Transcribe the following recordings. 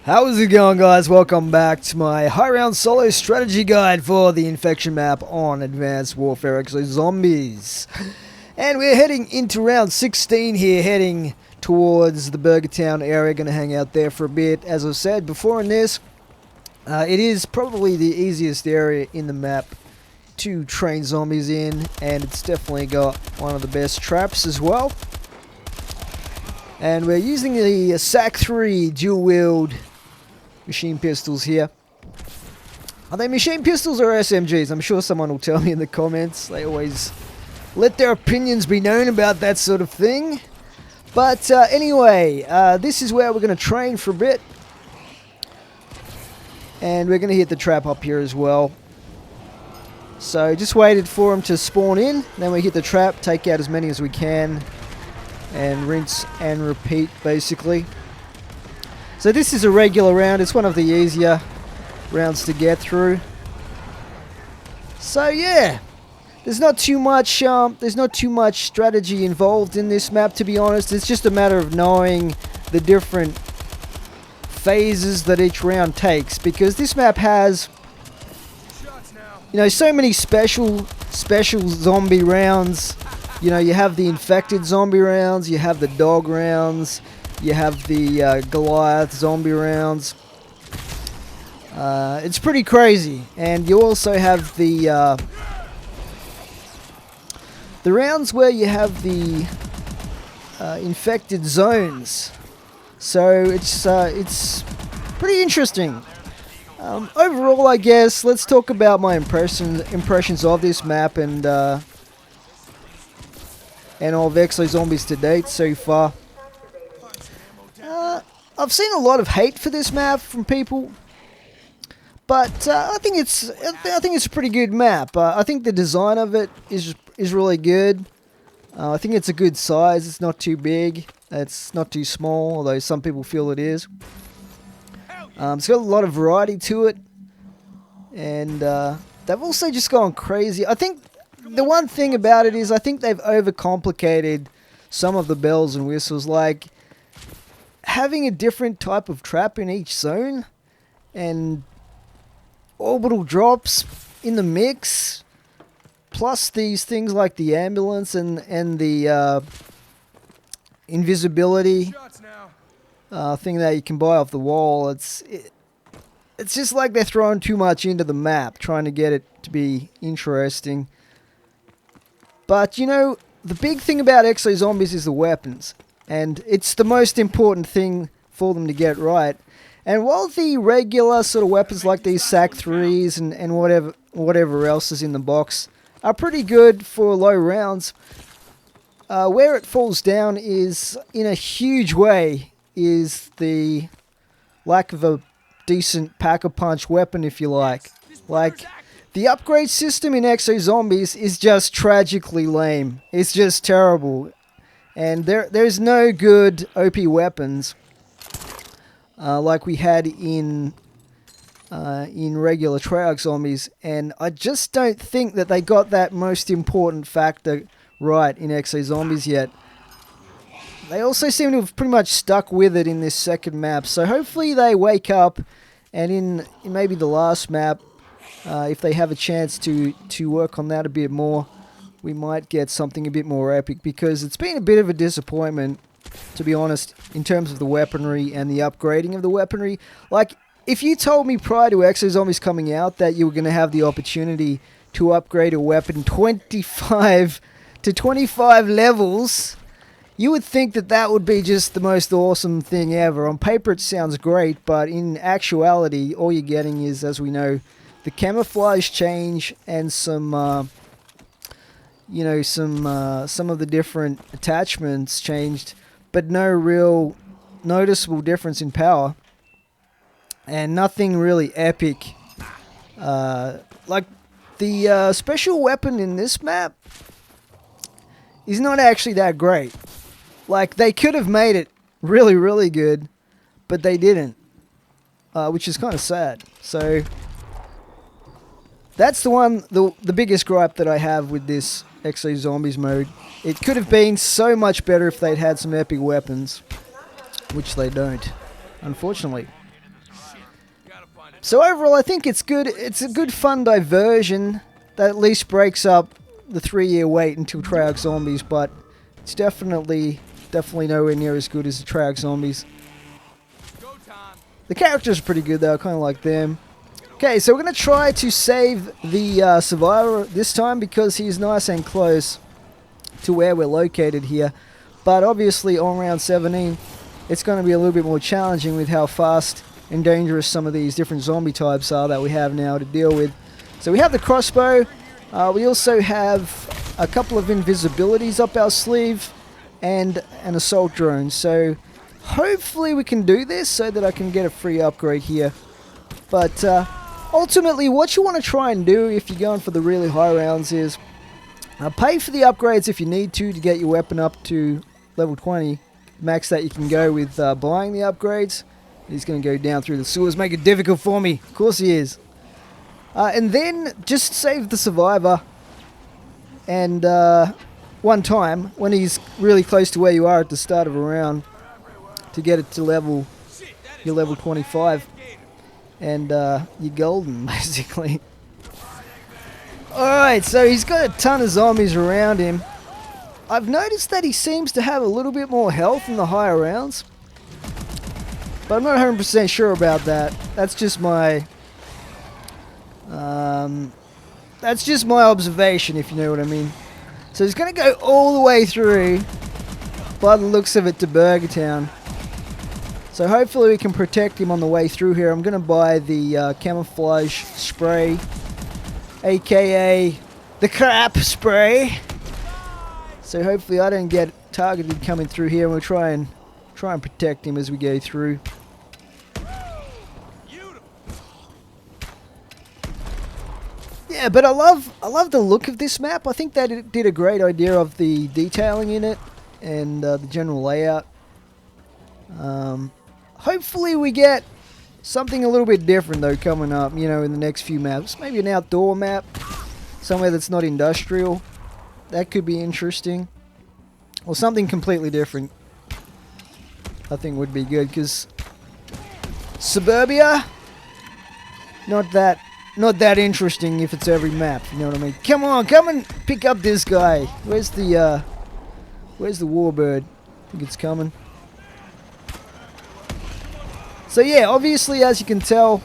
How's it going, guys? Welcome back to my high round solo strategy guide for the infection map on Advanced Warfare Exo Zombies. And we're heading into round 16 here, heading towards the Burgertown area. Gonna hang out there for a bit. As I've said before in this, it is probably the easiest area in the map to train zombies in, and it's definitely got one of the best traps as well. And we're using the SAC 3 dual wield machine pistols here. Are they machine pistols or SMGs? I'm sure someone will tell me in the comments. They always let their opinions be known about that sort of thing. But anyway, this is where we're going to train for a bit. And we're going to hit the trap up here as well. So just waited for them to spawn in. Then we hit the trap, take out as many as we can. And rinse and repeat, basically. So this is a regular round. It's one of the easier rounds to get through. So yeah, there's not too much strategy involved in this map, to be honest. It's just a matter of knowing the different phases that each round takes, because this map has, you know, so many special zombie rounds. You know, you have the infected zombie rounds, you have the dog rounds, you have the Goliath zombie rounds. It's pretty crazy. And you also have the rounds where you have the infected zones. So it's pretty interesting. Overall, I guess, let's talk about my impressions of this map and of Exo Zombies to date so far. I've seen a lot of hate for this map from people, but I think it's a pretty good map. I think the design of it is really good. I think it's a good size. It's not too big. It's not too small, although some people feel it is. It's got a lot of variety to it, and they've also just gone crazy. I think the one thing about it is I think they've overcomplicated some of the bells and whistles, like having a different type of trap in each zone and orbital drops in the mix, plus these things like the ambulance and the invisibility thing that you can buy off the wall. It's just like they're throwing too much into the map, trying to get it to be interesting. But, you know, the big thing about Exo Zombies is the weapons. And it's the most important thing for them to get right. And while the regular sort of weapons like these SAC 3s and whatever else is in the box are pretty good for low rounds, where it falls down is, in a huge way, is the lack of a decent pack-a-punch weapon, if you like. Like, the upgrade system in Exo Zombies is just tragically lame. It's just terrible. And there's no good OP weapons like we had in regular Treyarch Zombies. And I just don't think that they got that most important factor right in Exo Zombies yet. They also seem to have pretty much stuck with it in this second map. So hopefully they wake up, and in maybe the last map, if they have a chance to work on that a bit more, we might get something a bit more epic, because it's been a bit of a disappointment, to be honest, in terms of the weaponry and the upgrading of the weaponry. Like, if you told me prior to Exo Zombies coming out that you were going to have the opportunity to upgrade a weapon 25 to 25 levels, you would think that that would be just the most awesome thing ever. On paper it sounds great, but in actuality all you're getting is, as we know, the camouflage change and some you know, some of the different attachments changed, but no real noticeable difference in power, and nothing really epic. Like the special weapon in this map is not actually that great. Like, they could have made it really, really good, but they didn't, which is kind of sad. So that's the biggest gripe that I have with this Exo Zombies mode. It could have been so much better if they'd had some epic weapons, which they don't, unfortunately. So overall, I think it's good. It's a good fun diversion that at least breaks up the 3-year wait until Treyarch Zombies, but it's definitely nowhere near as good as the Treyarch Zombies. The characters are pretty good though, I kind of like them. Okay, so we're going to try to save the survivor this time because he's nice and close to where we're located here. But obviously on round 17, it's going to be a little bit more challenging with how fast and dangerous some of these different zombie types are that we have now to deal with. So we have the crossbow. We also have a couple of invisibilities up our sleeve and an assault drone. So hopefully we can do this so that I can get a free upgrade here. But ultimately what you want to try and do if you're going for the really high rounds is pay for the upgrades if you need to get your weapon up to level 20. Max that you can go with buying the upgrades. He's going to go down through the sewers, make it difficult for me. Of course he is. And then just save the survivor. And one time, when he's really close to where you are at the start of a round, to get it to your level 25. And you're golden, basically. Alright, so he's got a ton of zombies around him. I've noticed that he seems to have a little bit more health in the higher rounds. But I'm not 100% sure about that. That's just my observation, if you know what I mean. So he's going to go all the way through, by the looks of it, to Burger Town. So hopefully we can protect him on the way through here. I'm going to buy the camouflage spray, aka the crap spray. So hopefully I don't get targeted coming through here. We'll try and protect him as we go through. Yeah, but I love the look of this map. I think that it did a great idea of the detailing in it and the general layout. Hopefully we get something a little bit different though coming up, you know, in the next few maps. Maybe an outdoor map, somewhere that's not industrial. That could be interesting. Or something completely different. I think would be good, because suburbia, not that interesting if it's every map, you know what I mean? Come on, come and pick up this guy. Where's the warbird? I think it's coming. So yeah, obviously as you can tell,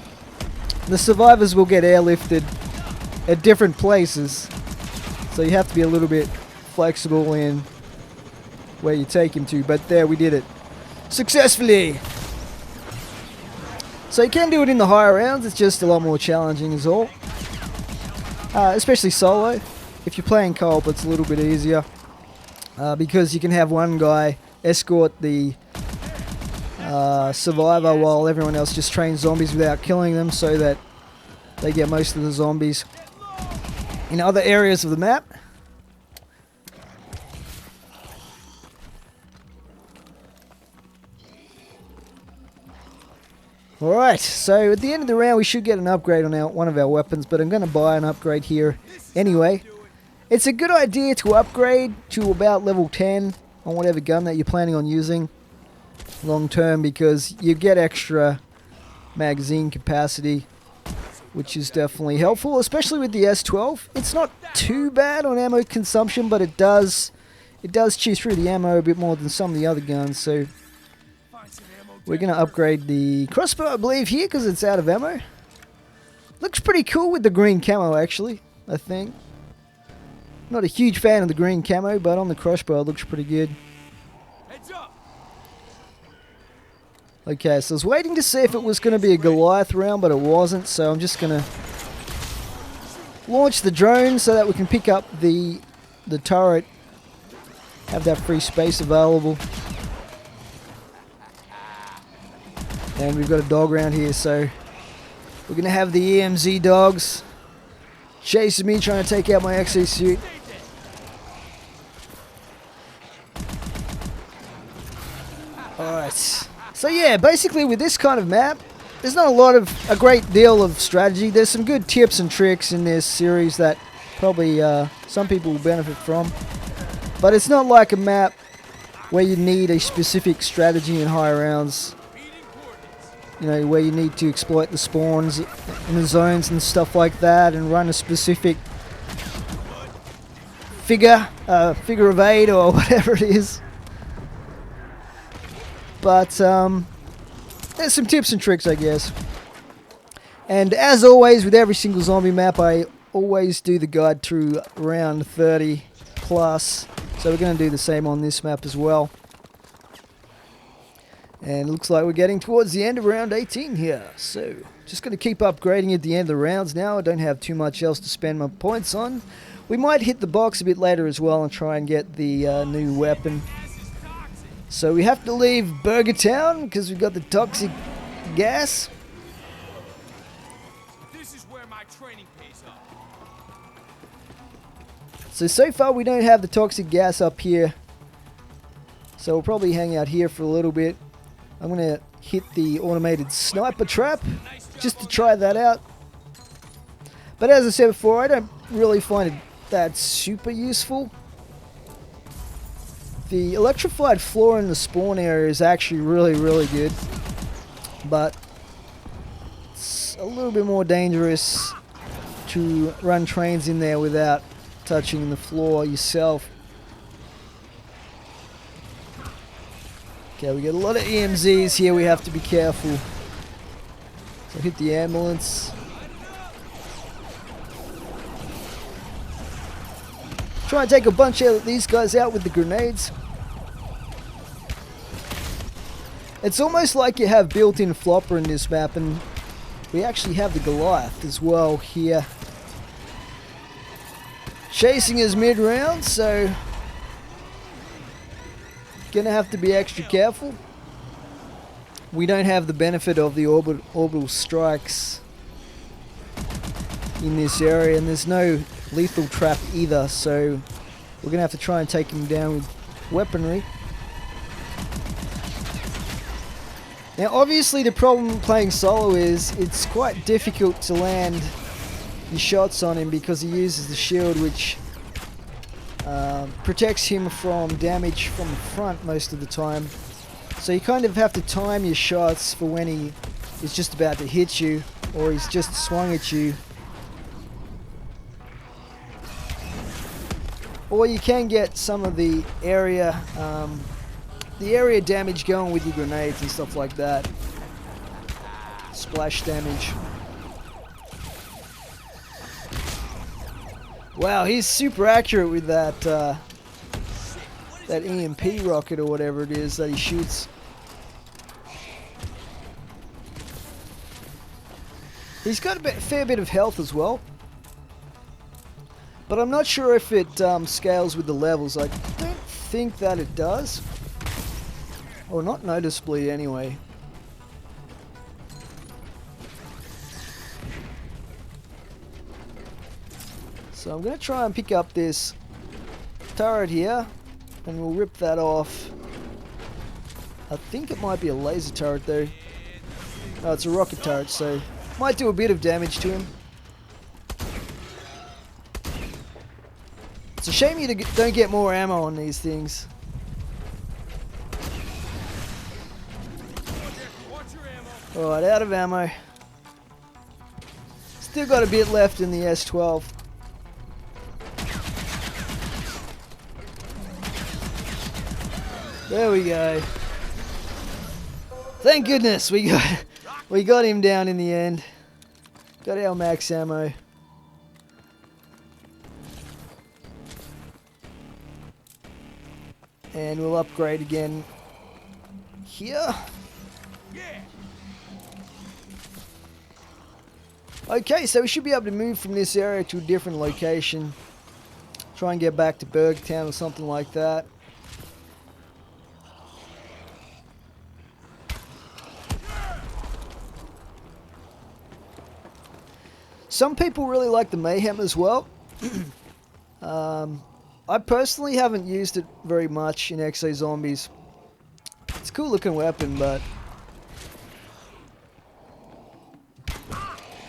the survivors will get airlifted at different places. So you have to be a little bit flexible in where you take him to. But there, we did it successfully. So you can do it in the higher rounds. It's just a lot more challenging is all. Especially solo. If you're playing co-op, it's a little bit easier. Because you can have one guy escort the survivor while everyone else just trains zombies without killing them, so that they get most of the zombies in other areas of the map. Alright, so at the end of the round we should get an upgrade on one of our weapons, but I'm going to buy an upgrade here anyway. It's a good idea to upgrade to about level 10 on whatever gun that you're planning on using long term, because you get extra magazine capacity, which is definitely helpful, especially with the S12. It's not too bad on ammo consumption, but it does chew through the ammo a bit more than some of the other guns. So we're going to upgrade the crossbow, I believe, here because it's out of ammo. Looks pretty cool with the green camo, actually, I think. Not a huge fan of the green camo, but on the crossbow it looks pretty good. Okay, so I was waiting to see if it was going to be a Goliath round, but it wasn't, so I'm just going to launch the drone so that we can pick up the turret, have that free space available. And we've got a dog round here, so we're going to have the EMZ dogs chasing me, trying to take out my XE suit. Alright. So yeah, basically with this kind of map, there's not a great deal of strategy. There's some good tips and tricks in this series that probably some people will benefit from. But it's not like a map where you need a specific strategy in higher rounds. you know, where you need to exploit the spawns in the zones and stuff like that, and run a specific figure of 8 or whatever it is. But there's some tips and tricks, I guess. And as always, with every single zombie map, I always do the guide through round 30 plus. So we're going to do the same on this map as well. And it looks like we're getting towards the end of round 18 here. So just going to keep upgrading at the end of the rounds now. I don't have too much else to spend my points on. We might hit the box a bit later as well and try and get the new weapon. So we have to leave Burger Town because we've got the toxic gas. This is where my training pays off. So far we don't have the toxic gas up here. So we'll probably hang out here for a little bit. I'm going to hit the automated sniper trap just to try that out. But as I said before, I don't really find it that super useful. The electrified floor in the spawn area is actually really good. But it's a little bit more dangerous to run trains in there without touching the floor yourself. Okay, we get a lot of EMZs here, we have to be careful. So hit the ambulance. Try and take a bunch of these guys out with the grenades. It's almost like you have built-in flopper in this map, and we actually have the Goliath as well here. Chasing us mid-round, so gonna have to be extra careful. We don't have the benefit of the orbital strikes in this area, and there's no lethal trap either, so we're gonna have to try and take him down with weaponry. Now obviously the problem playing solo is it's quite difficult to land your shots on him because he uses the shield, which protects him from damage from the front most of the time. So you kind of have to time your shots for when he is just about to hit you or he's just swung at you. Or you can get some of the area damage going with your grenades and stuff like that. Splash damage. Wow, he's super accurate with that that EMP rocket or whatever it is that he shoots. He's got a fair bit of health as well. But I'm not sure if it scales with the levels. I don't think that it does. Or not noticeably anyway. So I'm going to try and pick up this turret here. And we'll rip that off. I think it might be a laser turret though. Oh, it's a rocket turret, so might do a bit of damage to him. It's a shame you don't get more ammo on these things. Alright, out of ammo. Still got a bit left in the S12. There we go. Thank goodness we got him down in the end. Got our max ammo. And we'll upgrade again here. Okay, so we should be able to move from this area to a different location. Try and get back to Bergtown or something like that. Some people really like the Mayhem as well. I personally haven't used it very much in Exo Zombies. It's a cool looking weapon, but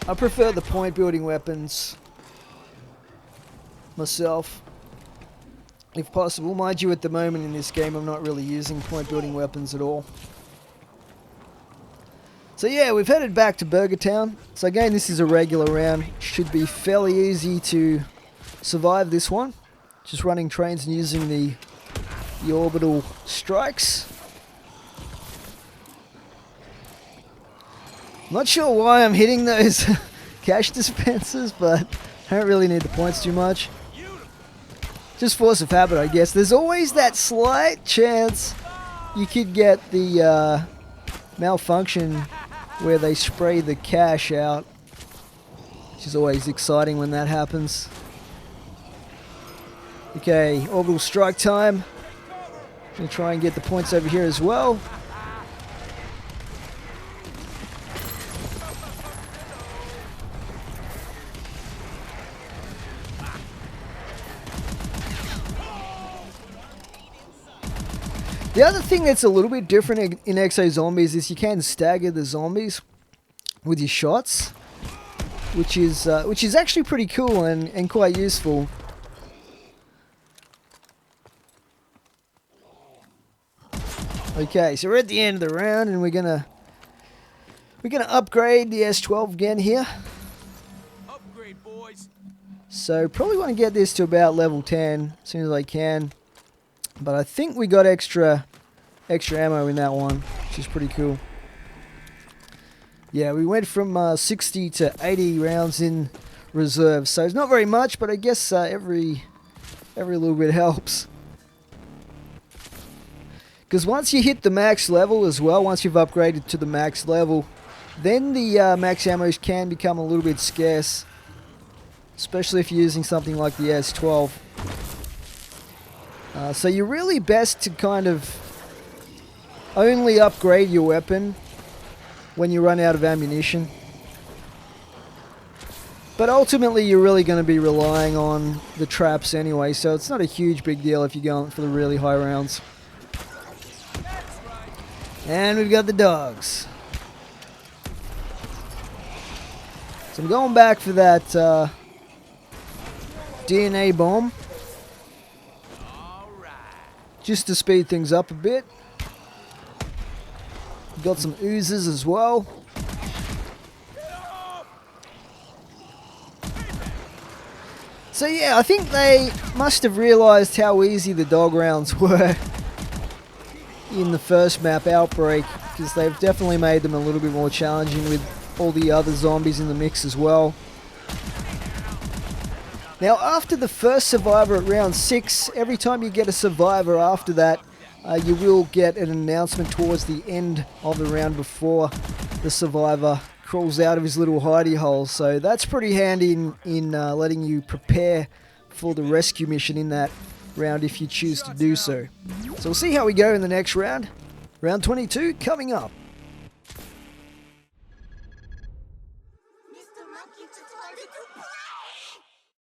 I prefer the point building weapons myself, if possible. Mind you, at the moment in this game I'm not really using point building weapons at all. So yeah, we've headed back to Burger Town. So again, this is a regular round. Should be fairly easy to survive this one. Just running trains and using the orbital strikes. Not sure why I'm hitting those cash dispensers, but I don't really need the points too much. Just force of habit, I guess. There's always that slight chance you could get the malfunction where they spray the cash out, which is always exciting when that happens. Okay, orbital strike time. Gonna try and get the points over here as well. The other thing that's a little bit different in Exo Zombies is you can stagger the zombies with your shots, which is actually pretty cool and quite useful. Okay, so we're at the end of the round, and we're gonna upgrade the S12 again here. Upgrade, boys. So probably want to get this to about level 10 as soon as I can. But I think we got extra ammo in that one, which is pretty cool. Yeah, we went from 60 to 80 rounds in reserve, so it's not very much, but I guess every little bit helps. Because once you hit the max level as well, once you've upgraded to the max level, then the max ammos can become a little bit scarce, especially if you're using something like the S12. So you're really best to kind of only upgrade your weapon when you run out of ammunition. But ultimately you're really going to be relying on the traps anyway, so it's not a huge big deal if you're going for the really high rounds. And we've got the dogs. So I'm going back for that DNA bomb. Just to speed things up a bit. Got some oozes as well. So yeah, I think they must have realised how easy the dog rounds were in the first map, Outbreak, because they've definitely made them a little bit more challenging with all the other zombies in the mix as well. Now, after the first survivor at round 6, every time you get a survivor after that, you will get an announcement towards the end of the round before the survivor crawls out of his little hidey hole. So that's pretty handy in letting you prepare for the rescue mission in that round if you choose to do so. So we'll see how we go in the next round. Round 22 coming up.